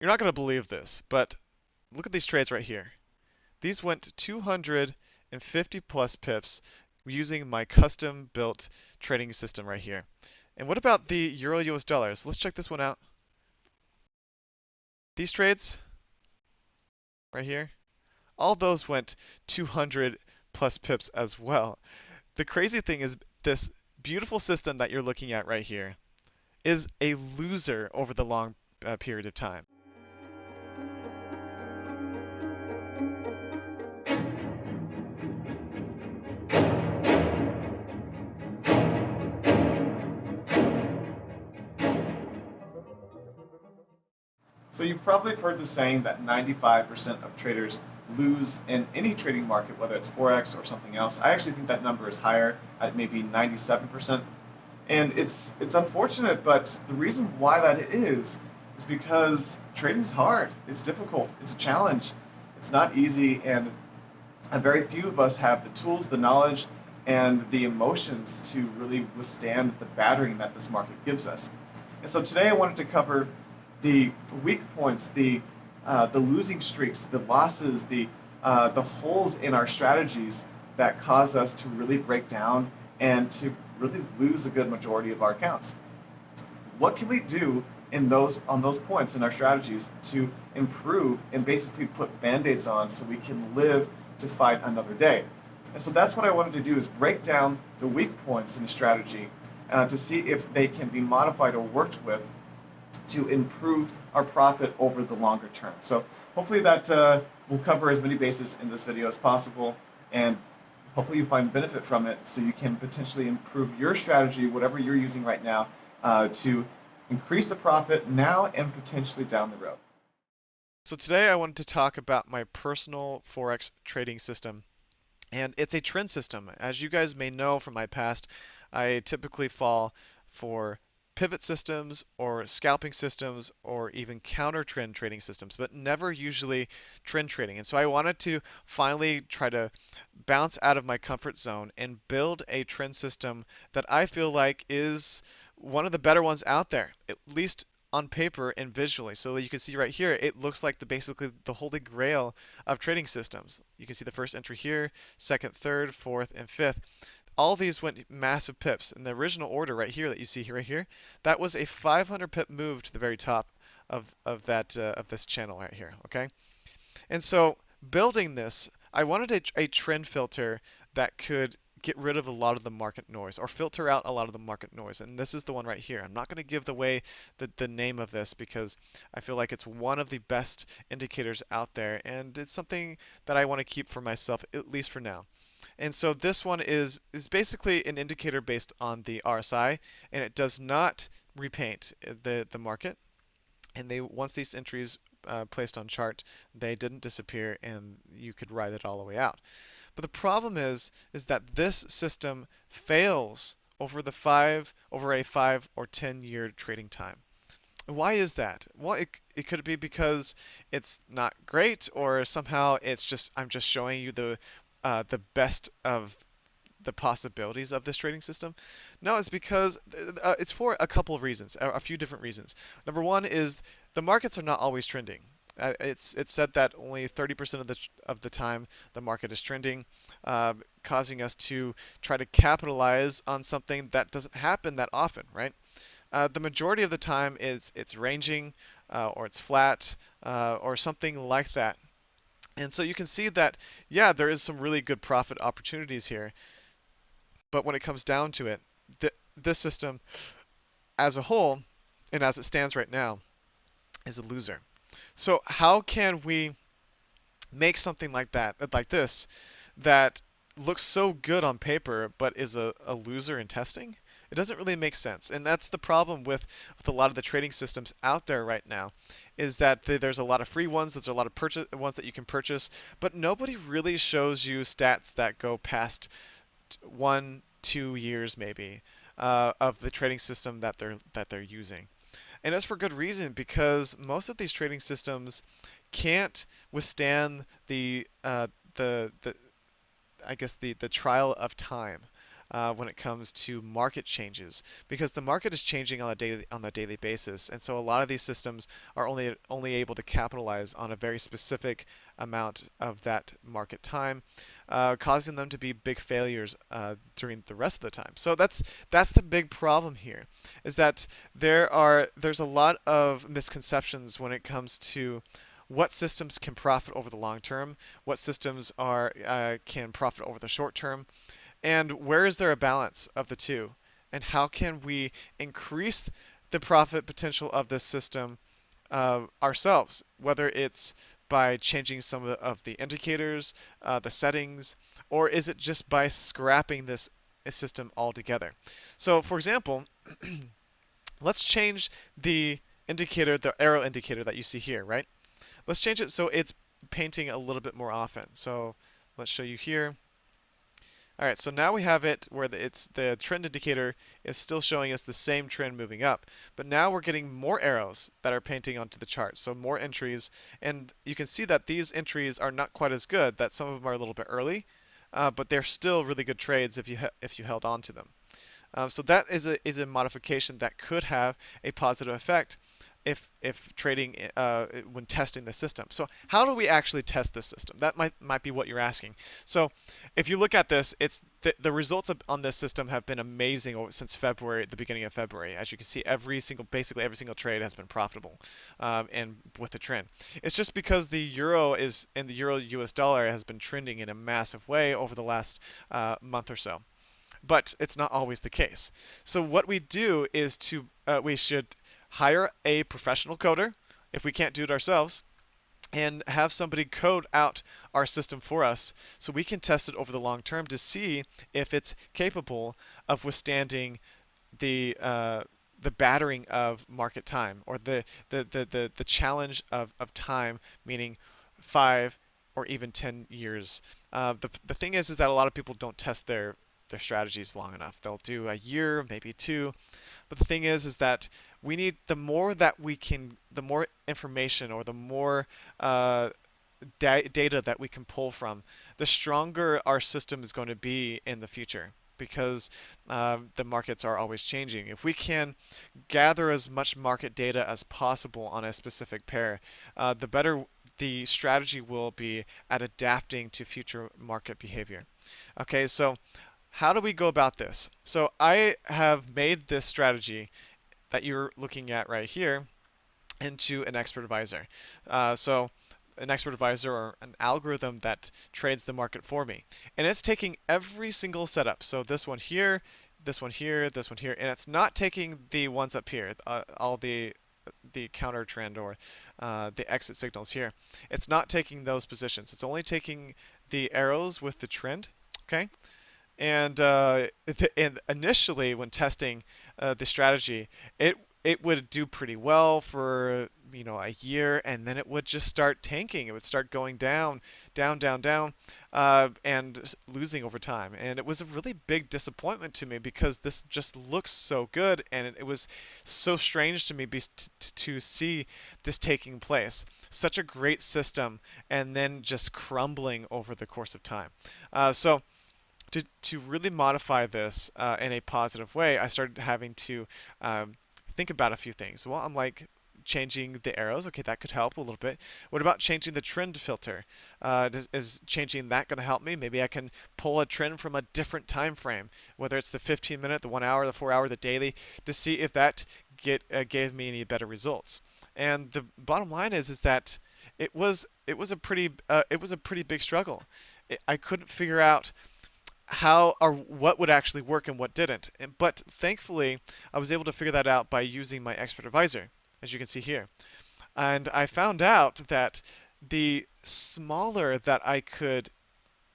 You're not going to believe this, but look at these trades right here. These went 250 plus pips using my custom built trading system right here. And what about the Euro US dollars? Let's check this one out. These trades right here, all those went 200 plus pips as well. The crazy thing is this beautiful system that you're looking at right here is a loser over the long period of time. So you've probably heard the saying that 95% of traders lose in any trading market, whether it's Forex or something else. I actually think that number is higher at maybe 97%. And it's unfortunate, but the reason why that is because trading is hard. It's difficult. It's a challenge. It's not easy, and very few of us have the tools, the knowledge, and the emotions to really withstand the battering that this market gives us. And so today I wanted to cover the weak points, the losing streaks, the losses, the holes in our strategies that cause us to really break down and to really lose a good majority of our accounts. What can we do in those on those points in our strategies to improve and basically put band-aids on so we can live to fight another day? And so that's what I wanted to do, is break down the weak points in a strategy to see if they can be modified or worked with to improve our profit over the longer term. So hopefully that will cover as many bases in this video as possible, and hopefully you find benefit from it so you can potentially improve your strategy, whatever you're using right now, to increase the profit now and potentially down the road. So today I wanted to talk about my personal Forex trading system. And it's a trend system. As you guys may know from my past, I typically fall for pivot systems or scalping systems or even counter trend trading systems, but never usually trend trading. And so I wanted to finally try to bounce out of my comfort zone and build a trend system that I feel like is one of the better ones out there, at least on paper and visually. So you can see right here, it looks like basically the holy grail of trading systems. You can see the first entry here, second, third, fourth, and fifth. All these went massive pips. In the original order right here that you see here, right here, that was a 500 pip move to the very top of this channel right here. Okay, and so building this, I wanted a trend filter that could get rid of a lot of the market noise or filter out a lot of the market noise. And this is the one right here. I'm not going to give away the name of this because I feel like it's one of the best indicators out there, and it's something that I want to keep for myself, at least for now. And so this one is basically an indicator based on the RSI, and it does not repaint the market. And they once these entries placed on chart, they didn't disappear, and you could ride it all the way out. But the problem is that this system fails over a 5 or 10 year trading time. Why is that? Well, it could be because it's not great, or somehow it's just I'm just showing you the best of the possibilities of this trading system. No, it's because it's for a couple of reasons, a few different reasons. Number one is the markets are not always trending. It's said that only 30% of the time the market is trending, causing us to try to capitalize on something that doesn't happen that often, right? The majority of the time it's ranging, or it's flat, or something like that. And so you can see that, yeah, there is some really good profit opportunities here. But when it comes down to it, this system as a whole, and as it stands right now, is a loser. So how can we make something like that, like this, that looks so good on paper but is a loser in testing? It doesn't really make sense. And that's the problem with a lot of the trading systems out there right now, is that there's a lot of free ones, there's a lot of purchase ones that you can purchase, but nobody really shows you stats that go past 1, 2 years maybe, of the trading system that they're using. And that's for good reason, because most of these trading systems can't withstand the I guess the trial of time. when it comes to market changes, because the market is changing on a daily basis, and so a lot of these systems are only able to capitalize on a very specific amount of that market time, causing them to be big failures during the rest of the time. So that's the big problem here, is that there's a lot of misconceptions when it comes to what systems can profit over the long term, what systems can profit over the short term, and where is there a balance of the two, and how can we increase the profit potential of this system ourselves, whether it's by changing some of the indicators, the settings, or is it just by scrapping this system altogether? So, for example, let's change the indicator, the arrow indicator that you see here, right? Let's change it so it's painting a little bit more often. So let's show you here. All right, so now we have it where the trend indicator is still showing us the same trend moving up, but now we're getting more arrows that are painting onto the chart, so more entries, and you can see that these entries are not quite as good, that some of them are a little bit early, but they're still really good trades if you held on to them. So that is a modification that could have a positive effect if trading when testing the system. So how do we actually test this system? That might be what you're asking. So if you look at this, it's the results on this system have been amazing since February, the beginning of February. As you can see, basically every single trade has been profitable, and with the trend. It's just because the euro and the euro US dollar has been trending in a massive way over the last month or so, but it's not always the case. So what we do is we should hire a professional coder if we can't do it ourselves, and have somebody code out our system for us so we can test it over the long term to see if it's capable of withstanding the battering of market time, or the challenge of time, meaning 5 or even 10 years. The thing is that a lot of people don't test their strategies long enough. They'll do a year, maybe two, but the thing is that we need the more information, or the more data that we can pull from, the stronger our system is going to be in the future, because the markets are always changing. If we can gather as much market data as possible on a specific pair, the better the strategy will be at adapting to future market behavior. Okay, so how do we go about this? So I have made this strategy that you're looking at right here into an expert advisor. So an expert advisor, or an algorithm that trades the market for me. And it's taking every single setup. So this one here, this one here, this one here, and it's not taking the ones up here, all the counter trend, or the exit signals here. It's not taking those positions. It's only taking the arrows with the trend. Okay, and initially, when testing the strategy, it would do pretty well for a year, and then it would just start tanking. It would start going down, down, down, down, and losing over time. And it was a really big disappointment to me, because this just looks so good, and it was so strange to me to see this taking place. Such a great system, and then just crumbling over the course of time. So to really modify this in a positive way, I started having to think about a few things. Well, I'm like, changing the arrows. Okay, that could help a little bit. What about changing the trend filter? Is changing that going to help me? Maybe I can pull a trend from a different time frame, whether it's the 15-minute, the 1 hour, the 4 hour, the daily, to see if that gave me any better results. And the bottom line is that it was a pretty big struggle. I couldn't figure out how or what would actually work and what didn't. But thankfully, I was able to figure that out by using my expert advisor, as you can see here. And I found out that the smaller that I could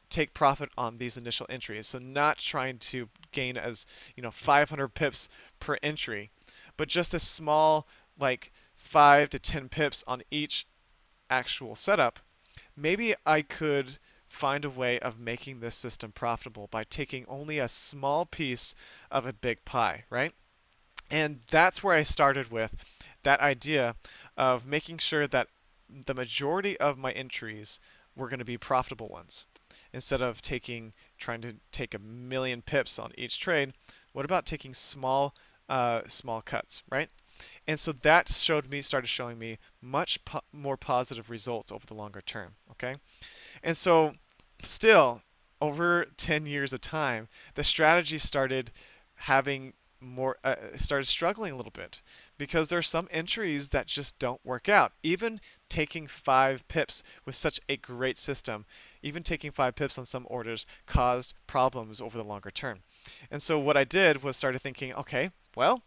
take profit on these initial entries, so not trying to gain as 500 pips per entry, but just a small, like 5 to 10 pips on each actual setup, maybe I could find a way of making this system profitable by taking only a small piece of a big pie, right? And that's where I started with that idea of making sure that the majority of my entries were going to be profitable ones. instead of trying to take a million pips on each trade, what about taking small cuts, right? And so that started showing me much more positive results over the longer term. Okay, and so still over 10 years of time, the strategy started struggling a little bit because there are some entries that just don't work out. Even taking 5 pips with such a great system, even taking 5 pips on some orders caused problems over the longer term. And so what I did was started thinking, okay, well,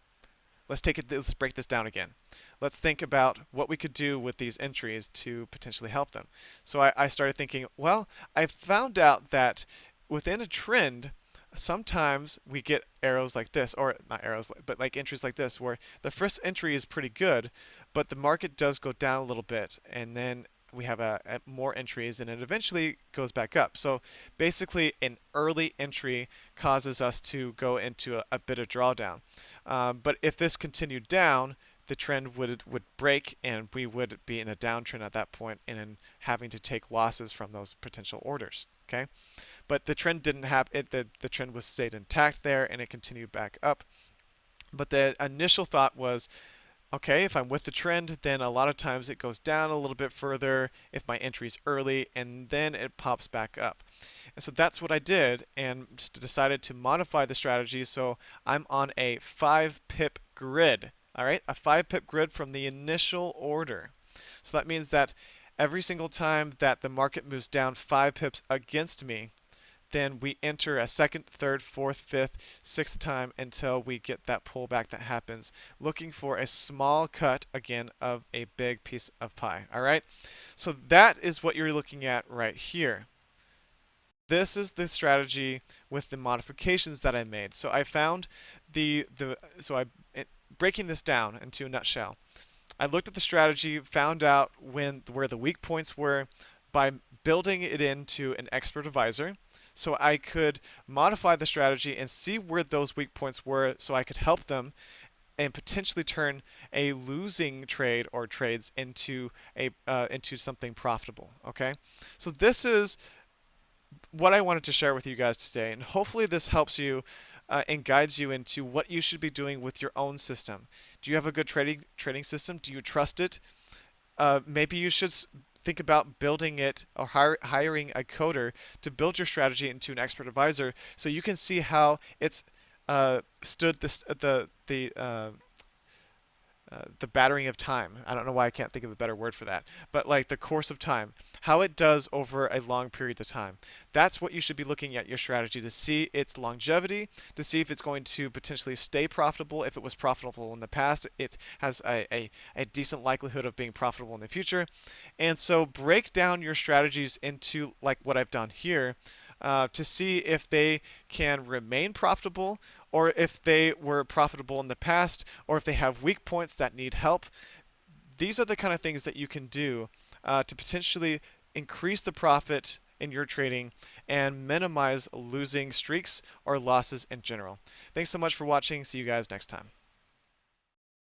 let's break this down again. Let's think about what we could do with these entries to potentially help them. So I started thinking, well, I found out that within a trend, sometimes we get arrows like this, or not arrows, but like entries like this, where the first entry is pretty good, but the market does go down a little bit, and then we have more entries, and it eventually goes back up. So basically, an early entry causes us to go into a bit of drawdown. But if this continued down, the trend would break, and we would be in a downtrend at that point, and in having to take losses from those potential orders. Okay, but the trend didn't have it. The trend was stayed intact there, and it continued back up. But the initial thought was, okay, if I'm with the trend, then a lot of times it goes down a little bit further if my entry's early, and then it pops back up. And so that's what I did, and just decided to modify the strategy so I'm on a 5 pip grid. All right, a 5 pip grid from the initial order. So that means that every single time that the market moves down 5 pips against me, then we enter a second, third, fourth, fifth, sixth time until we get that pullback that happens, looking for a small cut again of a big piece of pie. All right, so that is what you're looking at right here. This is the strategy with the modifications that I made. So I found the so I breaking this down into a nutshell. I looked at the strategy, found out where the weak points were by building it into an expert advisor. So I could modify the strategy and see where those weak points were so I could help them and potentially turn a losing trade or trades into something profitable. Okay? So this is what I wanted to share with you guys today, and hopefully this helps you and guides you into what you should be doing with your own system. Do you have a good trading system? Do you trust it? Maybe you should think about building it or hiring a coder to build your strategy into an expert advisor, so you can see how it's stood the battering of time. I don't know why I can't think of a better word for that, but like the course of time, how it does over a long period of time. That's what you should be looking at your strategy to see its longevity, to see if it's going to potentially stay profitable. If it was profitable in the past, it has a decent likelihood of being profitable in the future. And so break down your strategies into like what I've done here. To see if they can remain profitable, or if they were profitable in the past, or if they have weak points that need help. These are the kind of things that you can do to potentially increase the profit in your trading and minimize losing streaks or losses in general. Thanks so much for watching. See you guys next time.